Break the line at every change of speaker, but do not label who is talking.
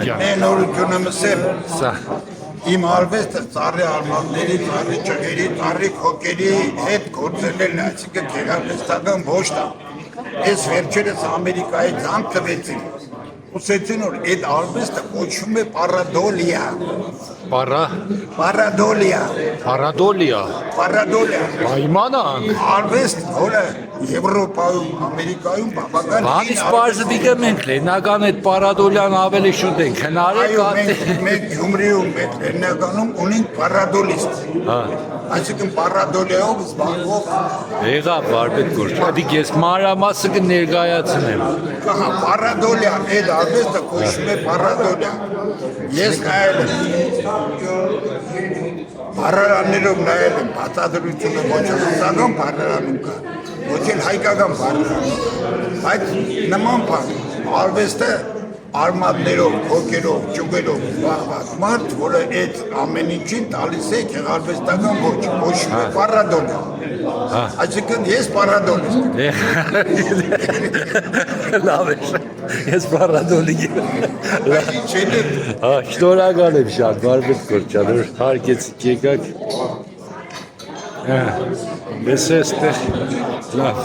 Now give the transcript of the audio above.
Նորությունը մսել։
Սա։
Իմ արվեստը ծառի արմատների, ծառի ճղերի, ծառի քոկերի հետ գործել է, այսինքն գեղարվեստական ոչ դա։ Ես վերջերս Ամերիկայի ցանկ տվեցին։ Ուսեցին որ այդ արվեստը կոչվում է պարադոլիա։ Պարադոլիա։ Պարադոլիա։
Պայմանան։
Արվեստ, որը Եվրոպայում, Ամերիկայում բավական
Բանից պարզվիկը մենք լենական այդ պարադոլյան ավելի շուտ ենք հնարել
մենք Գյումրիում լեննականում ունենք պարադոլիստ։ Այսինքն պարադոլիայով զբաղվող
Եղավ վարպետ գործ։ Դիք ես մանրամասը կներկայացնեմ։
Պարադոլիա, այդ արվեստը կոչվում է պարադոլիա։ Ես նայել եմ բարարաններով նայել եմ, բացատրությունը ոչ ռուսական բարարանում կա, ոչ էլ հայկական բարարանում, բայց նման բան, արվեստը արմատներով, հոգերով, ճյուղերով զբաղված մարդ, որը այդ ամեն ինչին տալիս է գեղարվեստական ոչ, կոչվում է պարադոլիա։ Այսինքն ես պարադոլիստ եմ։
Լավ է, ես պարադոլի եմ։ Շնորհակալ եմ շատ, վարպետ Կորչյան, որ հարգեցիք եկաք։ Ես էստեղ, լավ։